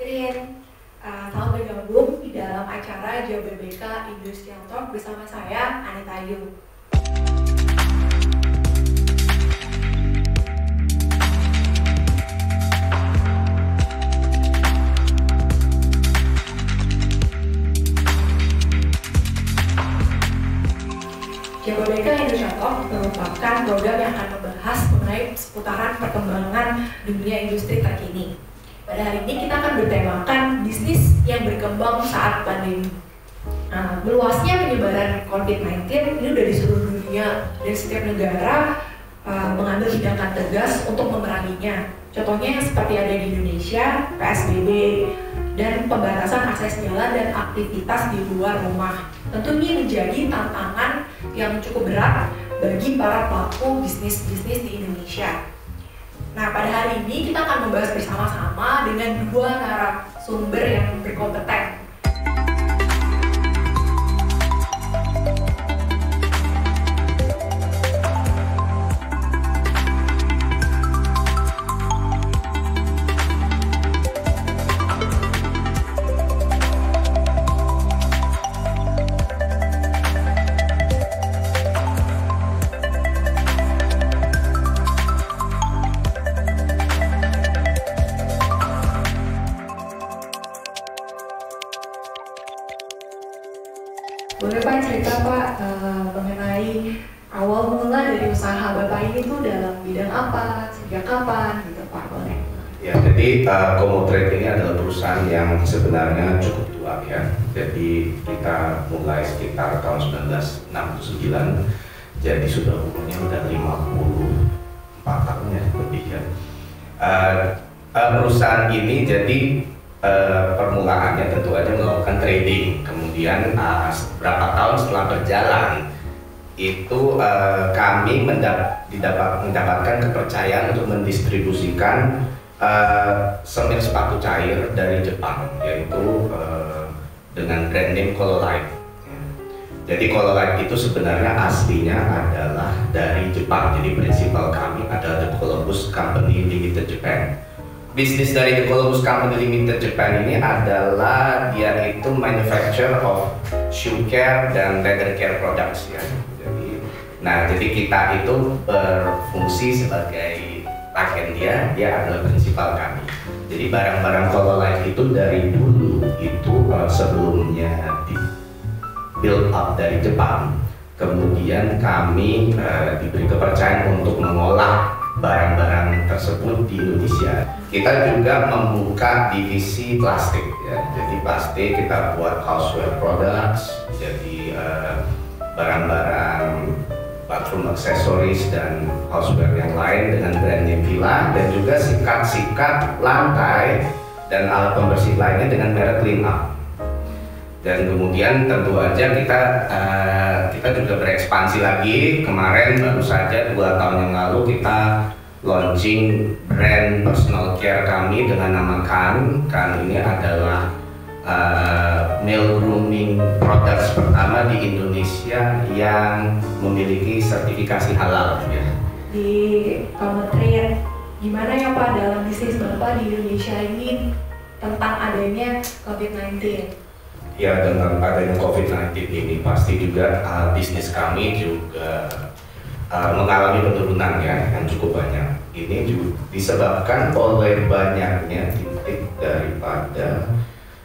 Rin, selamat bergabung di dalam acara JBBK Industrial Talk bersama saya, Anita Ayu. JBBK Industrial Talk merupakan program yang akan membahas mengenai seputaran perkembangan dunia industri terkini. Pada hari ini kita akan bertemakan bisnis yang berkembang saat pandemi. Meluasnya penyebaran COVID-19 ini udah di seluruh dunia dan setiap negara mengambil tindakan tegas untuk memeranginya. Contohnya seperti ada di Indonesia, PSBB, dan pembatasan akses jalan dan aktivitas di luar rumah. Tentu ini menjadi tantangan yang cukup berat bagi para pelaku bisnis-bisnis di Indonesia. Nah, pada hari ini kita akan membahas bersama-sama dengan dua narasumber yang berkompeten. Boleh Pak cerita Pak mengenai awal mula dari usaha Bapak ini tuh dalam bidang apa, sejak kapan gitu Pak, boleh? Ya, jadi Komotrade ini adalah perusahaan yang sebenarnya cukup tua ya. Jadi kita mulai sekitar tahun 1969, jadi sudah umurnya udah 54 tahun ya lebih ya. Perusahaan ini jadi permulaannya tentu aja melakukan trading, kemudian beberapa tahun setelah berjalan itu kami mendapatkan kepercayaan untuk mendistribusikan semen sepatu cair dari Jepang, yaitu dengan brand name Colorlite. Jadi Colorlite itu sebenarnya aslinya adalah dari Jepang, jadi prinsipal kami adalah The Columbus Company Limited Japan. Bisnis dari The Columbus Company Limited Japan ini adalah dia itu manufacturer of shoe care dan leather care products ya. Jadi kita itu berfungsi sebagai agen dia adalah prinsipal kami. Jadi barang-barang Colorlite itu dari dulu itu sebelumnya di build up dari Jepang. Kemudian kami diberi kepercayaan untuk mengolah barang-barang tersebut di Indonesia. Kita juga membuka divisi plastik ya. Jadi plastik kita buat houseware products, jadi barang-barang bathroom accessories dan houseware yang lain dengan brand name Villa, dan juga sikat-sikat lantai dan alat pembersih lainnya dengan merek Clean Up. Dan kemudian tentu aja kita juga berekspansi lagi. Kemarin baru saja 2 tahun yang lalu kita launching brand personal care kami dengan nama Kan. Kan ini adalah male grooming products pertama di Indonesia yang memiliki sertifikasi halal ya. Di Komotrade, gimana ya Pak dalam bisnis Bapak di Indonesia ini tentang adanya COVID-19? Ya, dengan adanya COVID-19 ini pasti juga bisnis kami juga mengalami penurunan ya yang cukup banyak. Ini juga disebabkan oleh banyaknya titik daripada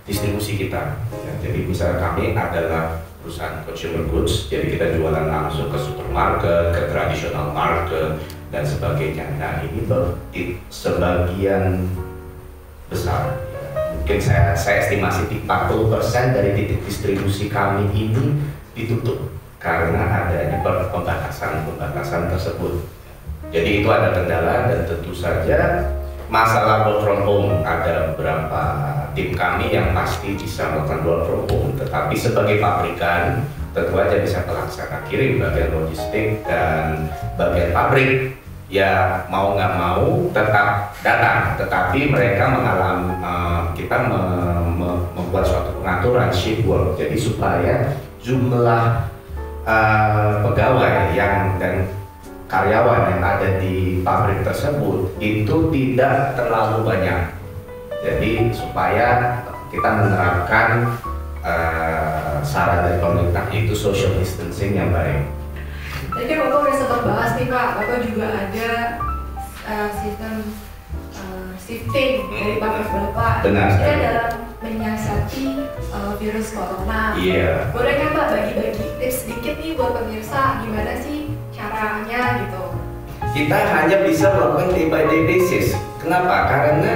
distribusi kita ya. Jadi misalnya kami adalah perusahaan consumer goods, jadi kita jualan langsung ke supermarket, ke traditional market dan sebagainya. Nah ini sebagian besar, mungkin saya estimasi 40% dari titik distribusi kami ini ditutup karena adanya pembatasan tersebut. Jadi itu ada kendala, dan tentu saja masalah work from home. Ada beberapa tim kami yang pasti bisa melakukan work from home, tetapi sebagai pabrikan tentu aja bisa pelaksana kirim bagian logistik dan bagian pabrik ya mau nggak mau tetap datang, tetapi mereka mengalami kita membuat suatu pengaturan shift work, jadi supaya jumlah pegawai dan karyawan yang ada di pabrik tersebut itu tidak terlalu banyak. Jadi supaya kita menerapkan saran dari pemerintah, yaitu social distancing yang baik. Tadi kan Bapak udah sempat bahas nih Pak, Bapak juga ada sistem shifting dari Bapak Bapak. Benar Kita sekali. dalam menyiasati virus corona. Iya. Boleh kan Pak bagi-bagi tips sedikit nih buat pemirsa gimana sih caranya gitu? Kita hanya bisa melakukan day by day basis. Kenapa? Karena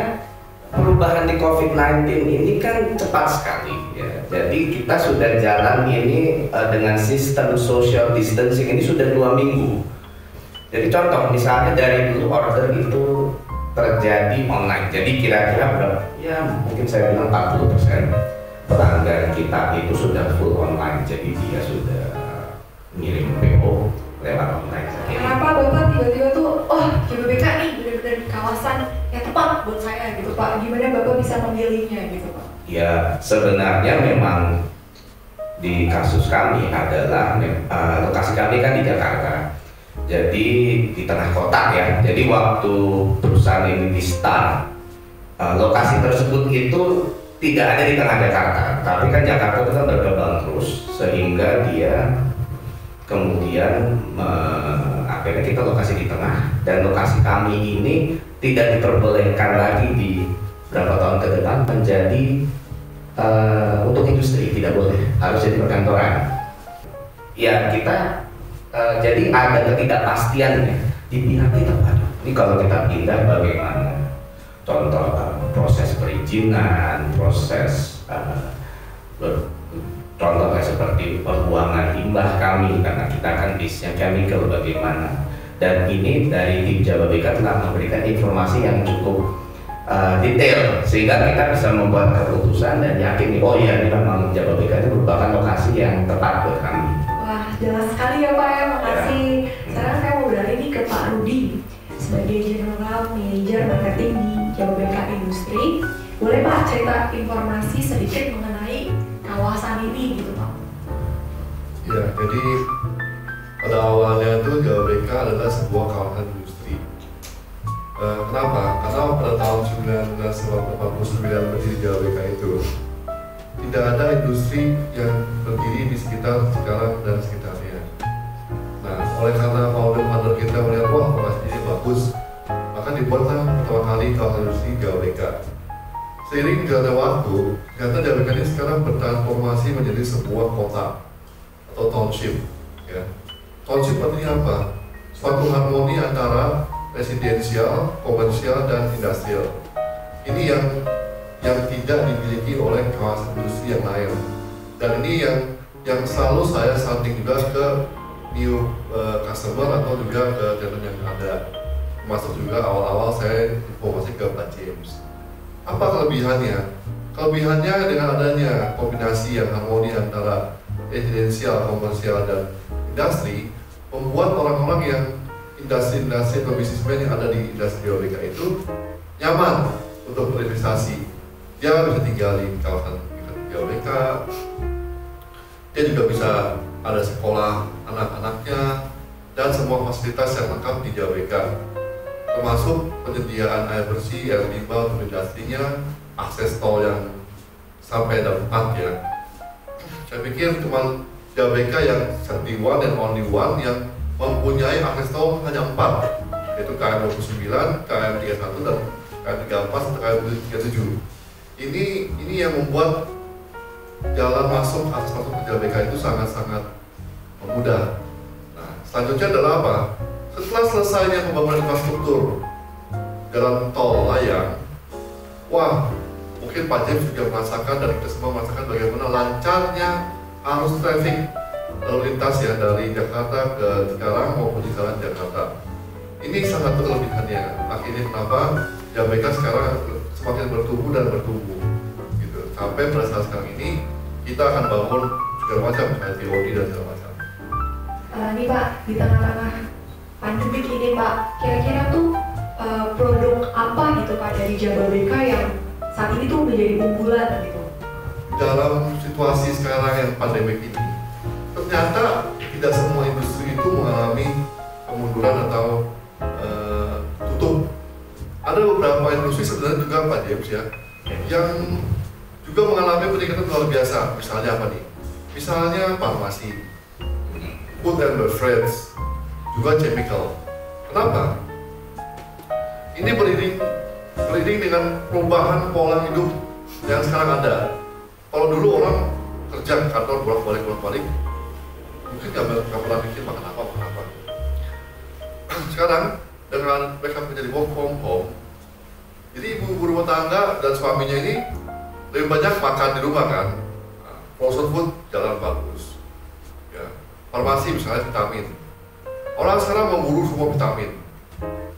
perubahan di COVID-19 ini kan cepat sekali ya. Jadi kita sudah jalan ini dengan sistem social distancing ini sudah 2 minggu. Jadi contoh misalnya dari dulu order itu terjadi online. Jadi kira-kira berapa? Ya mungkin saya bilang 40% pelanggan kita itu sudah full online. Jadi dia sudah ngirim PO lewat online. Kenapa Bapak tiba-tiba tuh, oh GBBK nih benar-benar di kawasan yang tepat buat saya gitu Pak? Gimana Bapak bisa memilihnya gitu Pak? Ya sebenarnya memang di kasus kami adalah lokasi kami kan di Jakarta. Jadi di tengah kota ya. Jadi waktu perusahaan ini di start, lokasi tersebut itu tidak ada di tengah Jakarta. Tapi kan Jakarta itu kan berkembang terus sehingga dia kemudian akhirnya kita lokasi di tengah, dan lokasi kami ini tidak diperbolehkan lagi di beberapa tahun ke depan menjadi untuk industri, tidak boleh, harus jadi perkantoran. Ya kita jadi ada ketidakpastian ya di pihak kita. Ini kalau kita pindah bagaimana? Contoh proses perizinan, proses contoh kayak seperti pembuangan limbah kami, karena kita kan bisnisnya chemical bagaimana. Dan ini dari tim Jababeka telah memberikan informasi yang cukup detail sehingga kita bisa membuat keputusan dan yakin oh iya ini memang Jababeka itu merupakan lokasi yang tepat buat kami. Wah jelas sekali ya Pak ya, makasih. Sekarang saya mau beralih nih ke Pak Rudi sebagai General Manager Marketing di Jababeka Industri. Boleh Pak cerita informasi sedikit mengenai kawasan ini gitu Pak? Ya, jadi pada awalnya itu Jababeka adalah sebuah kawasan industri. Kenapa? Karena pada tahun 1949 berdiri Jababeka itu tidak ada industri yang berdiri di sekitar Cikarang dan sekitarnya. Nah, oleh karena founder kita melihat wah lokasi ini bagus, maka dibuatlah pertama kali kawasan industri Jababeka. Seiring jalannya waktu, ternyata Jababeka ini sekarang bertransformasi menjadi sebuah kota atau township. Ya. Township artinya apa? Suatu harmoni antara residensial, komersial, dan industrial. Ini yang tidak dimiliki oleh kawasan industri yang lain. Dan ini yang selalu saya sounding juga ke new customer atau juga ke tenant yang ada. Termasuk juga awal-awal saya informasi ke Pak James. Apa kelebihannya? Kelebihannya dengan adanya kombinasi yang harmoni antara residensial, komersial, dan industri membuat orang-orang yang industri atau bisnismen yang ada di industri Jababeka itu nyaman untuk berinvestasi. Dia bisa tinggal di kawasan Jababeka, dia juga bisa ada sekolah anak-anaknya dan semua fasilitas yang lengkap di Jababeka, termasuk penyediaan air bersih, air limbah untuk industrinya, akses tol yang sampai ada 4 ya. Saya pikir cuma Jababeka yang the one and only one yang mempunyai akses tol hanya 4, yaitu KM 29, KM 31, dan KM 34, KM 37. Ini yang membuat jalan masuk, akses masuk ke Jababeka itu sangat-sangat mudah. Nah, selanjutnya adalah apa? Setelah selesainya pembangunan infrastruktur jalan tol layang, wah, mungkin Pak James juga merasakan dan kita semua merasakan bagaimana lancarnya arus traffic lalu lintas ya dari Jakarta ke Cikarang maupun Cikarang Jakarta. Ini sangat kelebihannya. Akhirnya kenapa Jababeka sekarang semakin bertumbuh dan bertumbuh, gitu. Sampai pada saat sekarang ini kita akan bangun segala macam kayak TOD dan segala macam. Ini Pak di tengah-tengah pandemi ini Pak, kira-kira tuh produk apa gitu Pak dari Jababeka yang saat ini tuh menjadi unggulan gitu? Dalam situasi sekarang yang pandemi ini, ternyata tidak semua industri itu mengalami kemunduran atau tutup. Ada beberapa industri sebenarnya juga Pak James ya, yang juga mengalami peningkatan luar biasa. Misalnya apa nih? Misalnya farmasi, food and beverage, juga chemical. Kenapa? Ini beriring dengan perubahan pola hidup yang sekarang ada. Kalau dulu orang kerja ke kantor bolak-balik, mungkin nggak pernah mikir makan apa. Sekarang dengan mereka menjadi work from home, jadi ibu rumah tangga dan suaminya ini lebih banyak makan di rumah kan. Frozen food jalan bagus, ya. Farmasi misalnya vitamin, orang sekarang memburu semua vitamin,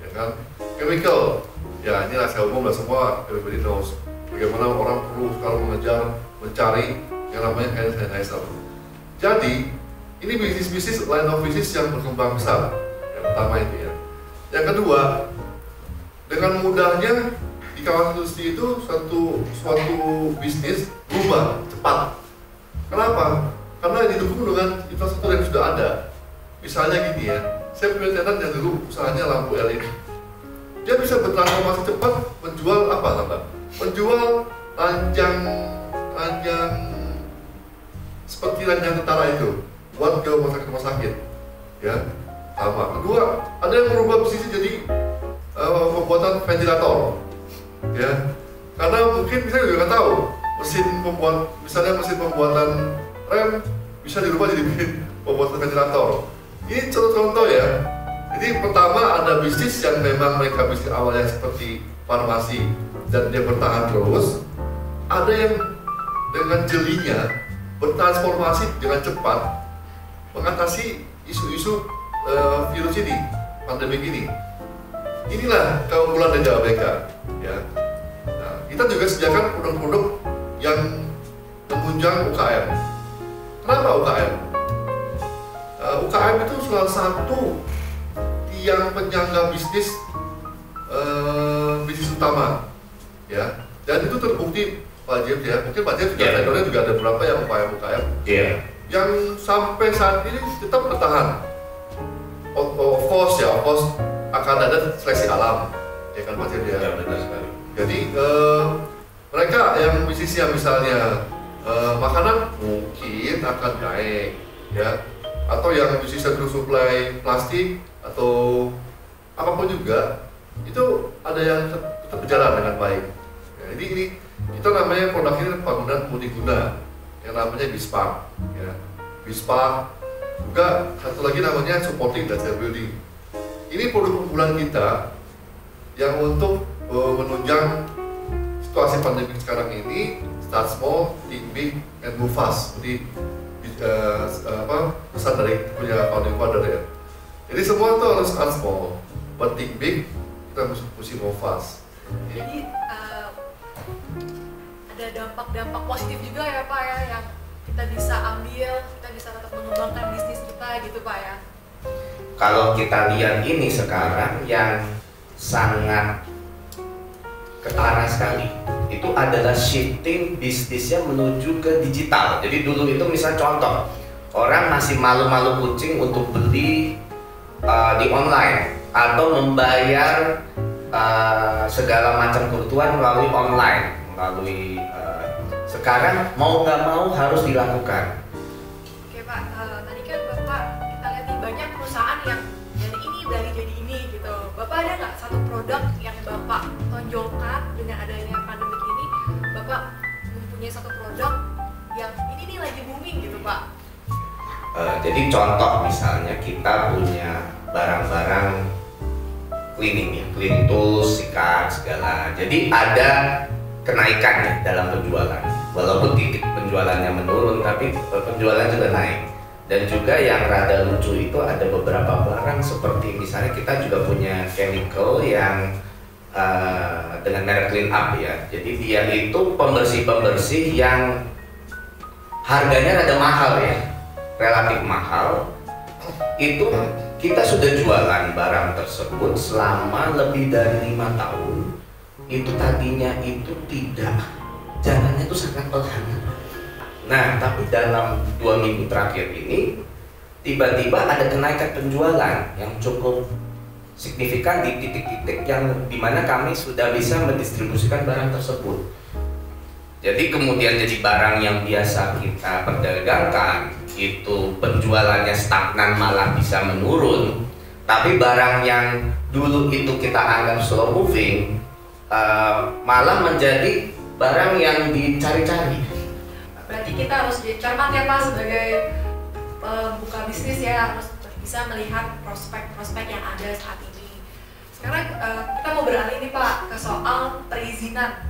ya kan. Chemical, ya ini rahasia umum lah, semua everybody knows bagaimana orang perlu sekarang mencari yang namanya hand sanitizer. Jadi ini bisnis line of business yang berkembang besar. Yang pertama itu ya. Yang kedua, dengan mudahnya di kawasan industri itu suatu bisnis berubah cepat. Kenapa? Karena didukung dengan infrastruktur yang sudah ada. Misalnya gini ya, saya punya tenan yang dulu usahanya lampu LED. Dia bisa bertransformasi cepat menjual apa, Mbak? Menjual ranjang seperti ranjang tentara itu buat ke rumah sakit, ya. Sama. Kedua, ada yang merubah bisnis jadi pembuatan ventilator, ya. Karena mungkin kita juga nggak tahu misalnya mesin pembuatan rem bisa dirubah jadi pembuatan ventilator. Ini contoh-contoh ya. Jadi pertama ada bisnis yang memang mereka bisnis awalnya seperti farmasi dan dia bertahan terus. Ada yang dengan jelinya bertransformasi dengan cepat mengatasi isu-isu virus ini, pandemi ini. Inilah keunggulan dari JAWBK, ya. Nah, kita juga sediakan produk-produk yang menunjang UKM. Kenapa UKM? UKM itu salah satu tiang penyangga bisnis utama, ya. Dan itu terbukti Pak James ya. Mungkin Pak James juga vendornya juga ada beberapa yang UKM yang sampai saat ini tetap bertahan. Of course akan ada seleksi alam, ya kan Pak James ya. Benar sekali. Jadi mereka yang bisnisnya misalnya makanan mungkin akan naik, ya. Atau yang bisnisnya dulu suplai plastik atau apapun juga itu ada yang tetap berjalan dengan baik. Ya, jadi ini kita namanya produk ini bangunan multiguna yang namanya Bispark, ya. Bispark juga satu lagi namanya supporting dan building. Ini produk unggulan kita yang untuk menunjang situasi pandemi sekarang ini. Start small, think big, and move fast. Jadi pesan dari punya founding father ya. Jadi semua tuh harus start small, but think big, kita mesti move fast. Jadi ada dampak-dampak positif juga ya Pak ya, yang kita bisa ambil, kita bisa tetap mengembangkan bisnis kita gitu Pak ya. Kalau kita lihat ini sekarang yang sangat ketara sekali itu adalah shifting bisnisnya menuju ke digital. Jadi dulu itu misal contoh, orang masih malu-malu kucing untuk beli di online atau membayar segala macam kebutuhan melalui online, sekarang mau nggak mau harus dilakukan. Oke Pak, tadi kan Bapak kita lihat nih banyak perusahaan yang dari ini beralih jadi ini gitu. Bapak ada nggak satu produk yang Bapak tonjolkan dengan adanya pandemi ini? Bapak mempunyai satu produk yang ini nih lagi booming gitu Pak. Jadi contoh misalnya kita punya barang-barang cleaning ya, cleaning tools, sikat, segala. Jadi ada kenaikan ya dalam penjualan. Walaupun titik penjualannya menurun, tapi penjualan juga naik. Dan juga yang rada lucu itu ada beberapa barang seperti misalnya kita juga punya chemical yang dengan merek Clean Up ya. Jadi dia itu pembersih-pembersih yang harganya rada mahal ya, relatif mahal. Itu kita sudah jualan barang tersebut selama lebih dari 5 tahun. Itu tadinya itu tidak, jalannya itu sangat pelan. Nah, tapi dalam 2 minggu terakhir ini tiba-tiba ada kenaikan penjualan yang cukup signifikan di titik-titik yang dimana kami sudah bisa mendistribusikan barang tersebut. Jadi kemudian jadi barang yang biasa kita perdagangkan itu penjualannya stagnan malah bisa menurun. Tapi barang yang dulu itu kita anggap slow moving malah menjadi barang yang dicari-cari. Berarti kita harus cermat ya Pak sebagai pembuka bisnis ya, harus bisa melihat prospek-prospek yang ada saat ini. Sekarang kita mau beralih nih Pak ke soal perizinan.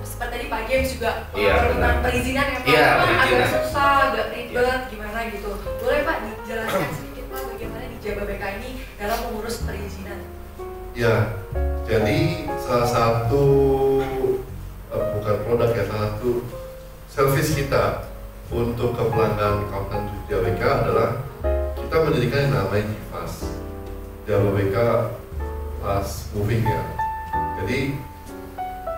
Seperti tadi Pak James juga tentang perizinan ya Pak, agak susah, agak ribet, gimana gitu. Boleh Pak dijelaskan sedikit Pak bagaimana di Jababeka ini dalam mengurus perizinan? Ya, jadi salah satu bukan produk ya, salah satu servis kita untuk ke pelanggan akuntan Jababeka adalah kita mendirikan yang namanya JFAS, Jababeka Fast Moving ya. Jadi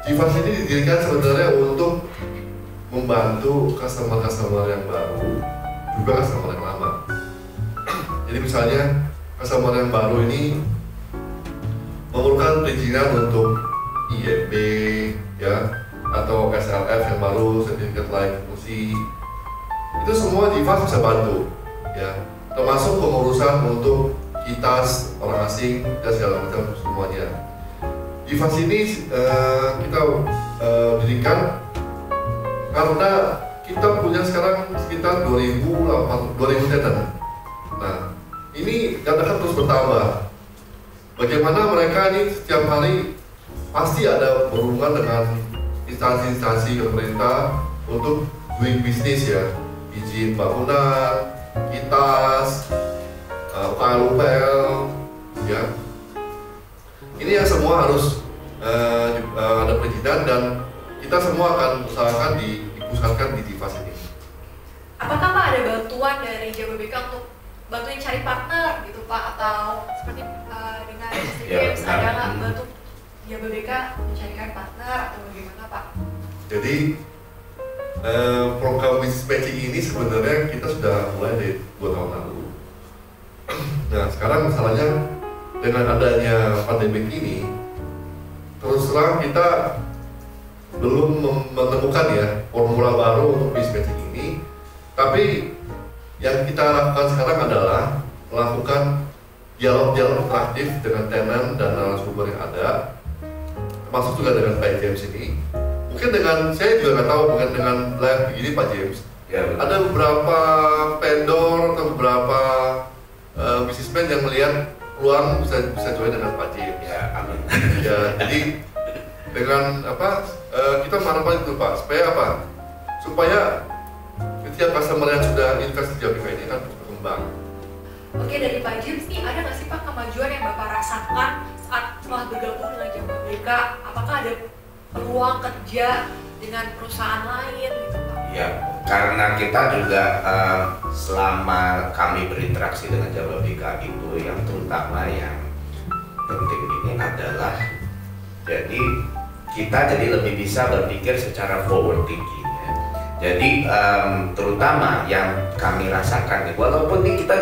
JFAS ini didirikan sebenarnya untuk membantu customer-customer yang baru, juga customer yang lama. Jadi misalnya customer yang baru ini memerlukan perizinan untuk IMB ya, atau SLF yang baru, sertifikat layak fungsi, itu semua JFAS bisa bantu ya, termasuk pengurusan untuk kitas orang asing dan segala macam semuanya. JFAS ini kita dirikan karena kita punya sekarang sekitar 2000 tenant. Nah, ini data terus bertambah. Bagaimana mereka ini setiap hari pasti ada berhubungan dengan instansi-instansi pemerintah untuk doing bisnis ya, izin bangunan, kitas, UKL, ya. Ini yang semua harus ada perizinan dan kita semua akan usahakan dipusatkan di JFAS ini. Apakah Pak ada bantuan dari Jababeka untuk bantuin cari partner gitu Pak, atau seperti dengan James ada nggak bantu Jababeka mencarikan partner atau bagaimana Pak? Jadi program business matching ini sebenarnya kita sudah mulai dari 2 tahun lalu. Nah sekarang masalahnya dengan adanya pandemi ini, terus terang kita belum menemukan ya formula baru untuk business matching ini. Tapi yang kita lakukan sekarang adalah melakukan dialog-dialog interaktif dengan tenant dan narasumber yang ada, termasuk juga dengan Pak James ini. Mungkin dengan, saya juga nggak tahu mungkin dengan live begini Pak James, ya, ada beberapa vendor atau beberapa bisnismen yang melihat peluang bisa join dengan Pak James. Ya, amin. Ya, jadi dengan apa kita mengharapkan itu Pak, supaya apa? Supaya setiap customer yang sudah invest di Jababeka ini akan terus berkembang. Oke, dari Pak James nih, ada nggak sih Pak kemajuan yang Bapak rasakan saat telah bergabung dengan Jababeka? Apakah ada peluang kerja dengan perusahaan lain gitu Pak? Ya, karena kita juga selama kami berinteraksi dengan Jababeka itu yang terutama yang penting ini adalah jadi kita jadi lebih bisa berpikir secara forward thinking. Jadi terutama yang kami rasakan, walaupun ini kita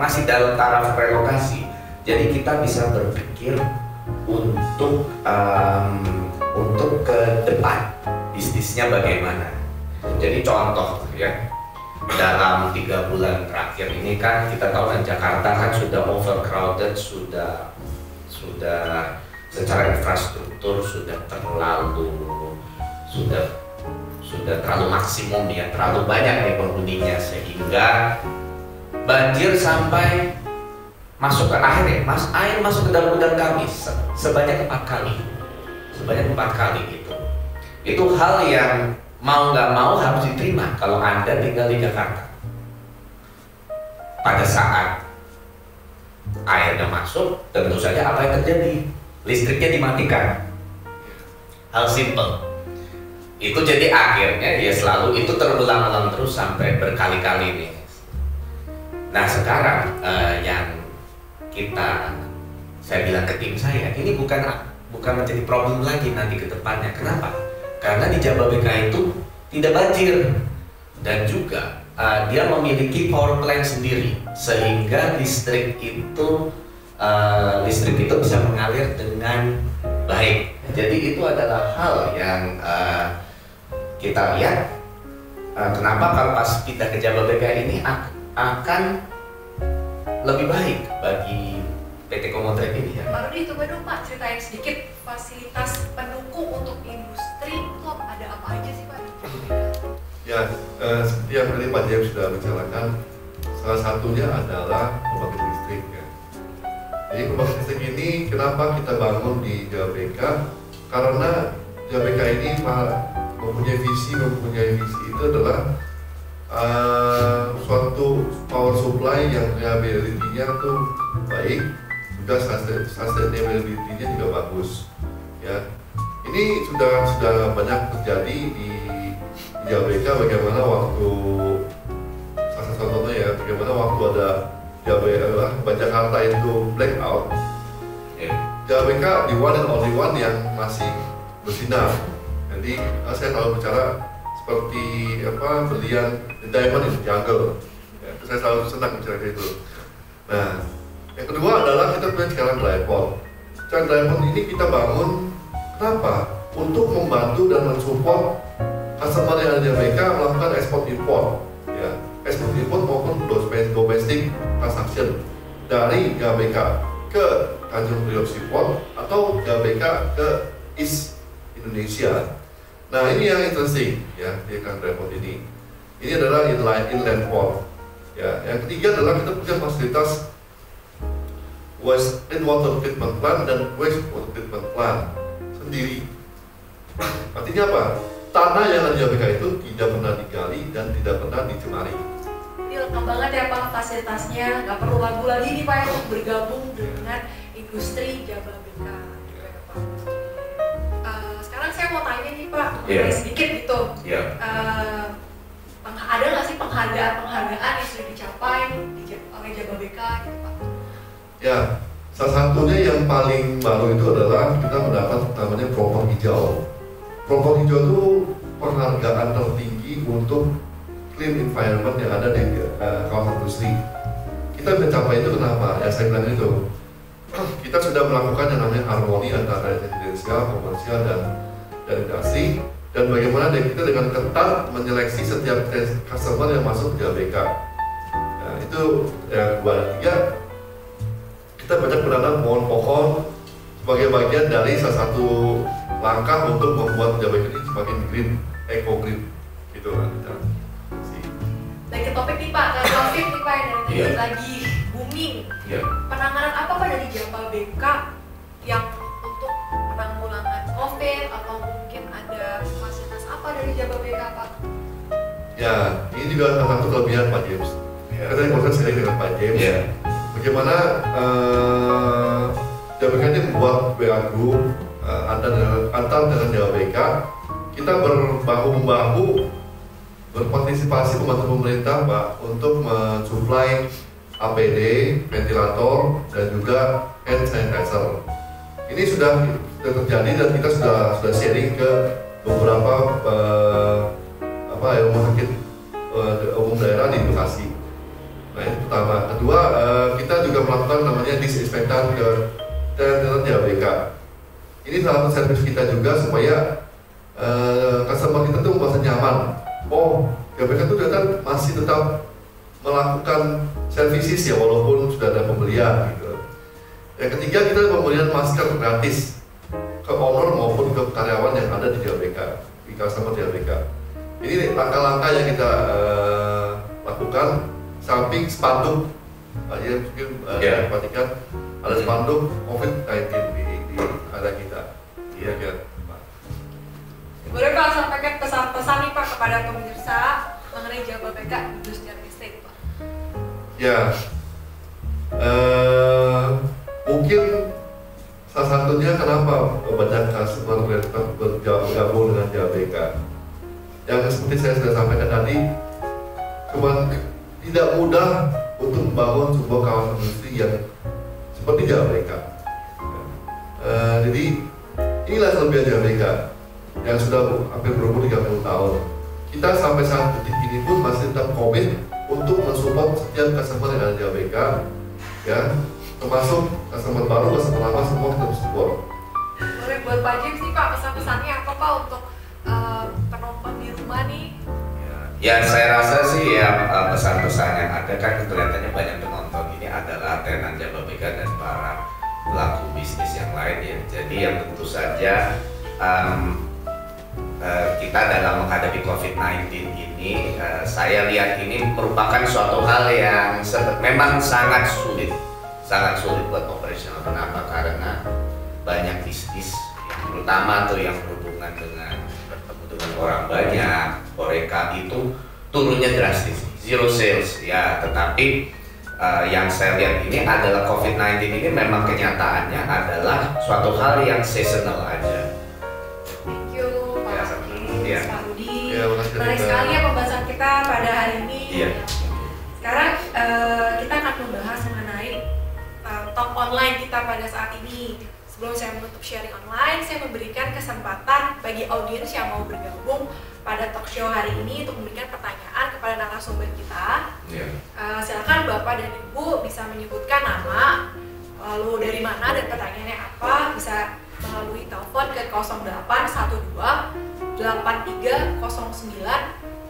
masih dalam taraf relokasi, jadi kita bisa berpikir untuk ke depan bisnisnya bagaimana. Jadi contoh ya, dalam 3 bulan terakhir ini kan kita tahu kan Jakarta kan sudah overcrowded, sudah secara infrastruktur sudah terlalu maksimum ya, terlalu banyak nih penghuninya, sehingga banjir sampai masuk ke air masuk ke dalam gudang kami sebanyak 4 kali gitu. Itu hal yang mau nggak mau harus diterima kalau Anda tinggal di Jakarta. Pada saat airnya masuk, tentu saja apa yang terjadi? Listriknya dimatikan. Hal simple. Itu jadi akhirnya ya selalu itu terulang-ulang terus sampai berkali-kali nih. Nah sekarang yang saya bilang ke tim saya, ini bukan menjadi problem lagi nanti ke depannya. Kenapa? Karena di Jababeka itu tidak banjir dan juga dia memiliki power plant sendiri, sehingga listrik itu bisa mengalir dengan baik. Jadi itu adalah hal yang kita lihat kenapa kalau pas kita ke Jababeka ini akan lebih baik bagi PT Komotrade ini ya. Pak Rudi, coba dong Pak ceritain sedikit fasilitas pendukung untuk industri itu ada apa aja sih Pak? Ya, seperti yang tadi Pak James sudah bicarakan, salah satunya adalah pembangkit listrik ya. Jadi pembangkit listrik ini kenapa kita bangun di Jababeka? Karena Jababeka ini mempunyai visi itu adalah suatu power supply yang reliability-nya tuh baik, juga sustainability-nya juga bagus. Ya, ini sudah banyak terjadi di Jababeka. Bagaimana waktu salah contohnya ya, bagaimana waktu ada Jakarta itu blackout, Jababeka the one and only one yang masih bersinar. Jadi saya selalu bicara seperti berlian diamond in the jungle. Ya, saya selalu senang bicara itu. Nah, yang kedua adalah kita punya sekarang dryport. Sekarang dryport ini kita bangun kenapa? Untuk membantu dan mensupport customer yang ada di Jababeka melakukan ekspor import, ya, ekspor import maupun domestic transaction dari Jababeka ke Tanjung Priok Seaport atau Jababeka ke East Indonesia. Nah, ini yang interesting ya di dryport ini. Ini adalah inland port. Ya, yang ketiga adalah kita punya fasilitas water treatment plant dan waste water treatment plant sendiri. Artinya apa? Tanah yang ada di Jababeka itu tidak pernah digali dan tidak pernah dicemari. Ini lengkap banget ya Pak fasilitasnya, nggak perlu ragu lagi nih Pak untuk bergabung dengan industri Jababeka. Gitu ya, Pak. Sekarang saya mau tanya nih Pak, sedikit gitu. Ada nggak sih penghargaan yang sudah dicapai oleh Jababeka gitu Pak? Ya, salah satunya yang paling baru itu adalah kita mendapat namanya Propon Hijau. Propon Hijau itu penghargaan tertinggi untuk clean environment yang ada di kawasan industri. Kita mencapai itu kenapa? Ya saya bilang itu, kita sudah melakukan yang namanya harmoni antara residensial, komersial, dan industri. Dan bagaimana kita dengan ketat menyeleksi setiap customer yang masuk ke Jababeka. Nah, itu yang kedua. Dan tiga, kita banyak menanam pohon-pohon sebagai bagian dari salah satu langkah untuk membuat Jababeka ini semakin green, eco-green gitu kan. Lagi topik nih Pak, COVID nih Pak yang dari tadi lagi booming. Penanganan apa Pak dari Jababeka yang untuk penanggulangan COVID atau mungkin ada fasilitas apa dari Jababeka Pak? Ya, ini juga salah satu kelebihan Pak James. Kita proses sering dengan Pak James. Bagaimana Jababeka ini membuat WA Group antar dengan Jababeka, kita berbahu-membahu berpartisipasi membantu pemerintah Pak untuk mensuplai APD, ventilator, dan juga hand sanitizer. Ini sudah terjadi dan kita sudah sharing ke beberapa rumah sakit umum daerah di Bekasi. Nah, itu pertama. Kedua, kita juga melakukan namanya disinfektan ke tenan Jababeka. Ini salah satu servis kita juga supaya customer kita tuh merasa nyaman. Oh, Jababeka itu ternyata masih tetap melakukan services ya walaupun sudah ada pembelian gitu. Yang ketiga, kita pemberian masker gratis ke owner maupun ke karyawan yang ada di Jababeka, di customer Jababeka. Ini langkah-langkah yang kita lakukan. Samping spanduk, ya mungkin perhatikan ada spanduk COVID-19 di area kita. Boleh Pak sampaikan pesan-pesan nih Pak kepada pemirsa mengenai Jababeka Industrial Estate Pak? Ya, mungkin salah satunya kenapa banyak customer bergabung dengan Jababeka. Yang seperti saya sudah sampaikan tadi, cuman tidak mudah untuk membangun sebuah kawasan industri yang seperti Jababeka. Jadi inilah kelebihan Jababeka yang sudah hampir berumur 30 tahun. Kita sampai saat detik ini pun masih tetap komit untuk mensupport setiap customer yang ada di Jababeka, ya, termasuk customer baru, customer lama, semua kita support. Boleh buat Pak James nih Pak, pesan-pesannya apa Pak untuk penonton di Ya saya rasa sih ya pesan-pesan yang ada kan kelihatannya banyak penonton ini adalah tenan Jababeka dan para pelaku bisnis yang lain ya. Jadi yang tentu saja kita dalam menghadapi COVID-19 ini saya lihat ini merupakan suatu hal yang memang sangat sulit buat operasional. Kenapa? Karena banyak bisnis terutama tuh yang berhubungan dengan bertemu dengan orang banyak, Horeca itu turunnya drastis, zero sales ya. Tetapi yang saya lihat ini adalah COVID-19 ini memang kenyataannya adalah suatu hal yang seasonal aja. Thank you Pak Rudi. Ya, Menarik sekali ya pembahasan kita pada hari ini. Iya. Sekarang kita akan membahas mengenai talk online kita pada saat ini. Sebelum saya menutup sharing online, saya memberikan kesempatan bagi audiens yang mau bergabung pada talk show hari ini untuk memberikan pertanyaan kepada narasumber kita. Yeah. Silakan Bapak dan Ibu bisa menyebutkan nama, lalu dari mana dan pertanyaannya apa, bisa melalui telepon ke 0812 8309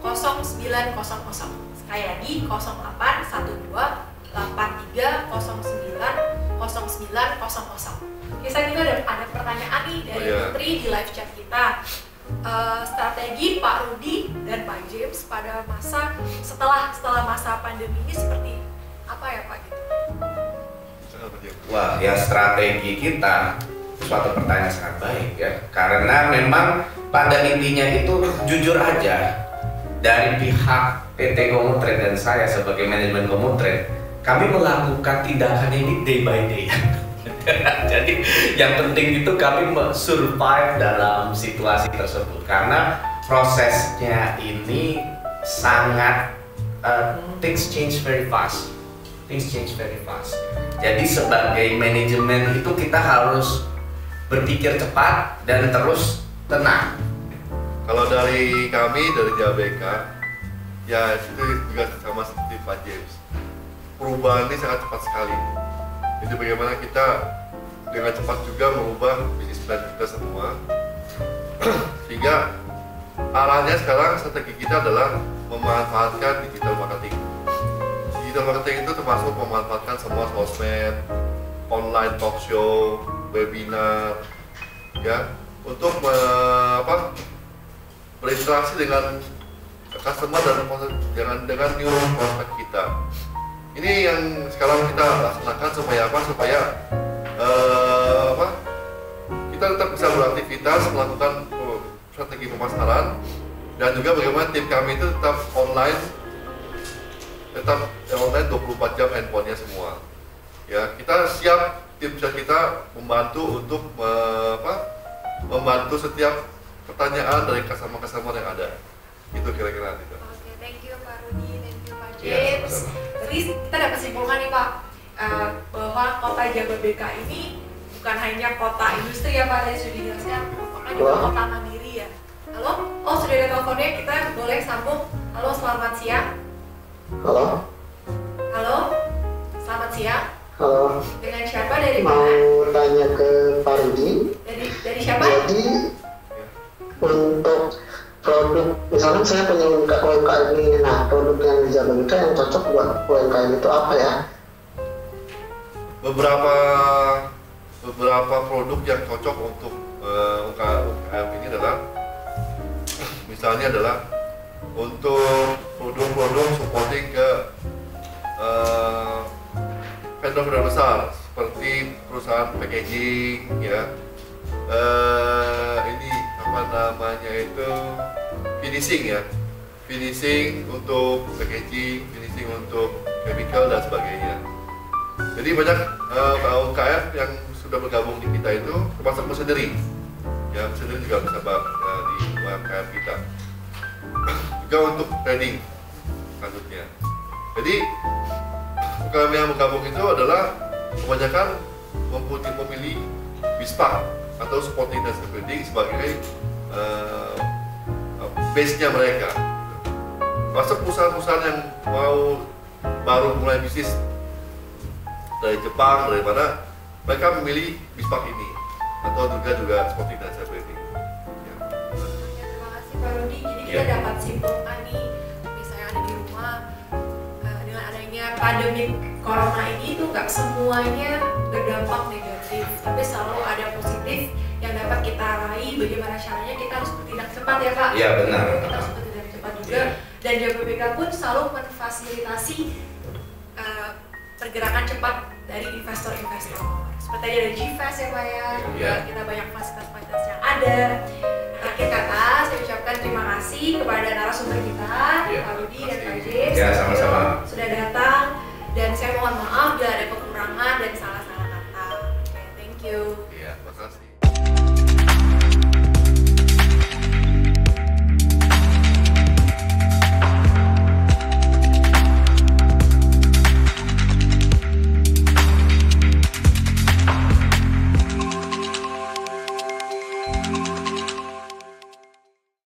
0900. Sekali lagi 0812 8309 0900. Oke, saya juga ada pertanyaan nih dari Putri di live chat kita. Strategi Pak Rudi dan Pak James pada masa setelah masa pandemi ini seperti apa ya Pak gitu? Wah, ya strategi kita suatu pertanyaan sangat baik ya. Karena memang pada intinya itu jujur aja dari pihak PT Gomutrade dan saya sebagai manajemen Gomutrade, kami melakukan tindakan ini day by day. Jadi yang penting itu kami survive dalam situasi tersebut karena prosesnya ini sangat things change very fast. Jadi sebagai manajemen itu kita harus berpikir cepat dan terus tenang. Kalau dari kami dari Jababeka, ya itu juga sama seperti Pak James. Perubahan ini sangat cepat sekali. Jadi bagaimana kita dengan cepat juga mengubah bisnis plan kita semua. Sehingga arahnya sekarang strategi kita adalah memanfaatkan digital marketing. Digital marketing itu termasuk memanfaatkan semua sosmed, online talk show, webinar, ya, untuk berinteraksi dengan customer dan dengan new prospect kita. Ini yang sekarang kita laksanakan supaya kita tetap bisa beraktivitas, melakukan strategi pemasaran, dan juga bagaimana tim kami itu tetap online 24 jam handphonenya semua. Ya, kita siap, tim kita membantu untuk membantu setiap pertanyaan dari customer yang ada. Itu kira-kira nanti. Oke, thank you Pak Rudi, thank you Pak Iya, James. sama-sama. Jadi kita dapat simpulkan nih Pak, bahwa kota Jababeka ini bukan hanya kota industri ya Pak, tadi sudah dijelaskan, merupakan juga kota mandiri ya. Halo? Oh, sudah ada teleponnya, kita boleh sambung. Halo, selamat siang. Halo. Halo, selamat siang. Halo. Dengan siapa, dari Mau mana? tanya ke Pak Rudi. Dari siapa? Jadi untuk produk, misalkan saya punya UMKM ini, nah produk yang di Jababeka yang cocok buat UMKM itu apa ya? Beberapa produk yang cocok untuk UMKM ini adalah, misalnya adalah untuk produk-produk supporting ke vendor-vendor besar seperti perusahaan packaging, ya, ini apa namanya itu finishing ya, finishing untuk packaging, finishing untuk chemical dan sebagainya. Jadi banyak UMKM yang sudah bergabung di kita itu termasuk mesineri, ya, mesineri juga bisa di UMKM kita. Juga untuk trading selanjutnya. Jadi UMKM yang bergabung itu adalah kebanyakan memilih BISPA atau supporting dan trading sebagai base-nya mereka. Masuk perusahaan-perusahaan yang mau baru mulai bisnis dari Jepang, dari mana, mereka memilih BISPA ini atau juga supporting dan trading. Ya. Terima kasih Pak Rudi. Jadi kita dapat simpulkan nih pandemi corona ini tuh nggak semuanya berdampak negatif, tapi selalu ada positif yang dapat kita raih. Bagaimana caranya kita harus bertindak cepat ya Pak? Iya benar. Kita harus bertindak cepat juga. Dan JPBK pun selalu memfasilitasi pergerakan cepat dari investor-investor. Seperti ada GFAST ya Pak ya, kita banyak fasilitas-fasilitas yang ada. Akhir kata, saya ucapkan terima kasih kepada narasumber kita, Pak Rudi dan Pak James. Ya, sama-sama.